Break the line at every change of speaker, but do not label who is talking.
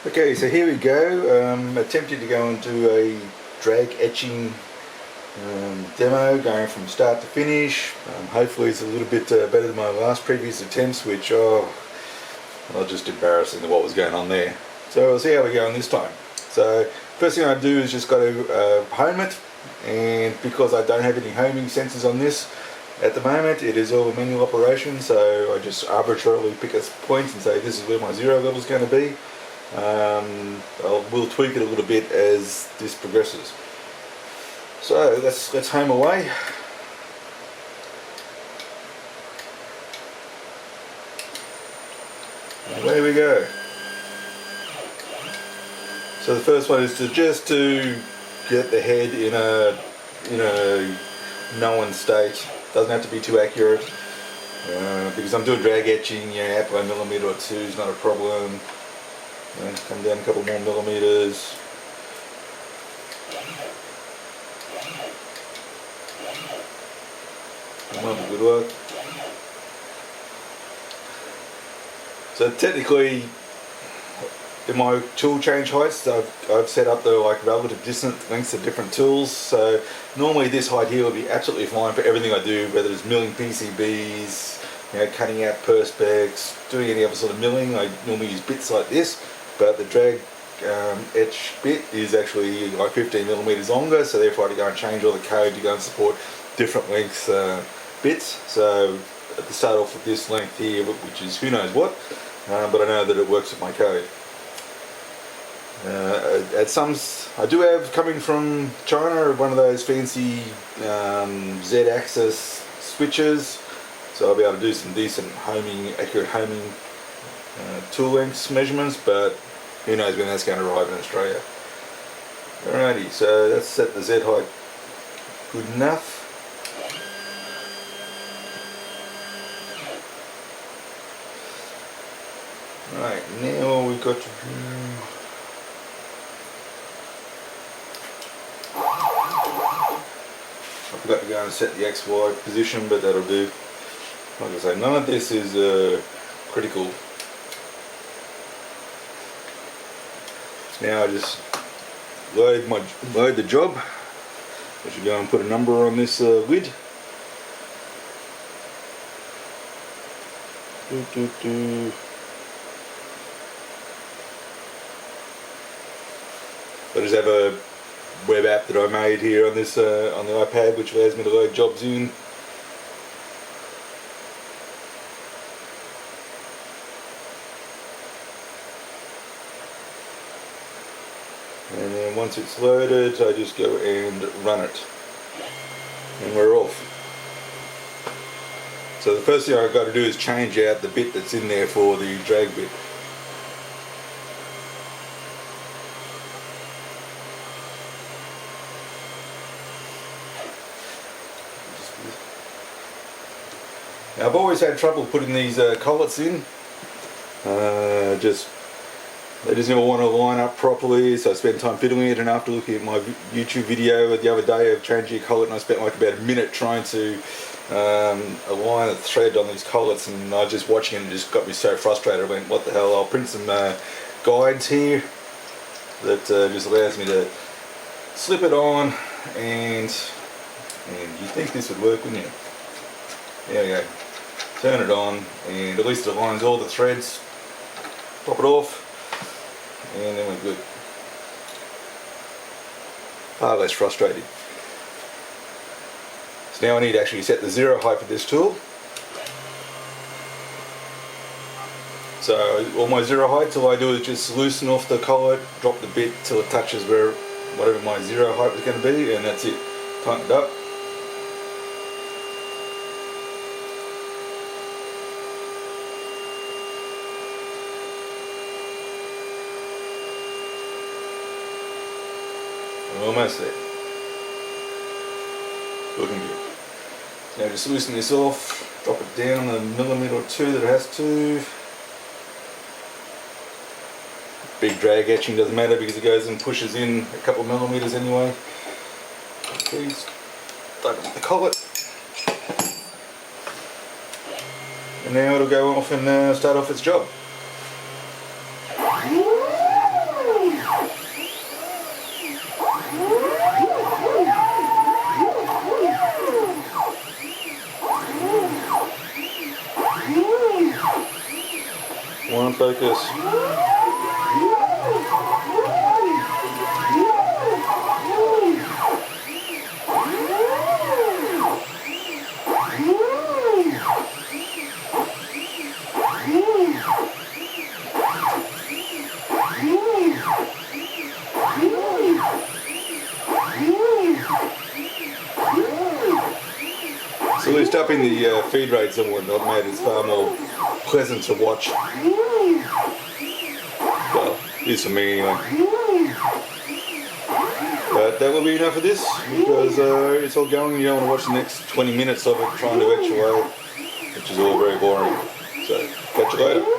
Okay, so here we go. Attempting to go and do a drag etching demo, going from start to finish. Hopefully it's a little bit better than my previous attempts, which are just embarrassing to what was going on there. So we'll see how we go on this time. So first thing I do is just got to home it, and because I don't have any homing sensors on this at the moment, it is all a manual operation, so I just arbitrarily pick a point and say this is where my zero level is going to be. We'll tweak it a little bit as this progresses. So let's home away. And away we go. So the first one is to get the head in a known state. Doesn't have to be too accurate because I'm doing drag etching. Up by a millimetre or two is not a problem. Come down a couple more millimeters. Good work. So technically, in my tool change heights, I've set up the relative distance lengths of different tools. So normally this height here will be absolutely fine for everything I do, whether it's milling PCBs, cutting out perspex, doing any other sort of milling. I normally use bits like this. But the drag etch bit is actually like 15 millimeters longer, so therefore I have to go and change all the code to go and support different lengths bits. So to start off with this length here, which is who knows what, but I know that it works with my code. I do have, coming from China, one of those fancy Z-axis switches, so I'll be able to do some decent accurate homing tool lengths measurements, but who knows when that's going to arrive in Australia. Alrighty, so let's set the Z height good enough. Right, now we've got to do... I forgot to go and set the XY position, but that'll do. Like I say, none of this is critical. Now I just load the job. I should go and put a number on this lid. I just have a web app that I made here on this on the iPad, which allows me to load jobs in. And then once it's loaded, I just go and run it, and we're off. So the first thing I've got to do is change out the bit that's in there for the drag bit. Now I've always had trouble putting these collets in. They just never want to line up properly, so I spent time fiddling it, and after looking at my YouTube video the other day of changing a collet, and I spent like about a minute trying to align a thread on these collets, and I was just watching it and it just got me so frustrated. I went, what the hell, I'll print some guides here that just allows me to slip it on, and you think this would work, wouldn't you? There we go. Turn it on, and at least it aligns all the threads. Pop it off, and then we're good. Far less frustrating. So now I need to actually set the zero height for this tool. So all my zero heights, all I do is just loosen off the collet, drop the bit till it touches whatever my zero height was going to be, and that's it. Tighten it up. Almost there. Looking good. Now just loosen this off, drop it down a millimetre or two that it has to. Big drag etching doesn't matter because it goes and pushes in a couple of millimetres anyway. Please tighten up the collet. And now it'll go off and start off its job. focus. So at least upping the feed rates and whatnot made it far more pleasant to watch. Well, it is for me anyway. But that will be enough of this, because it's all going. You don't want to watch the next 20 minutes of it trying to etch away, which is all very boring. So catch you later.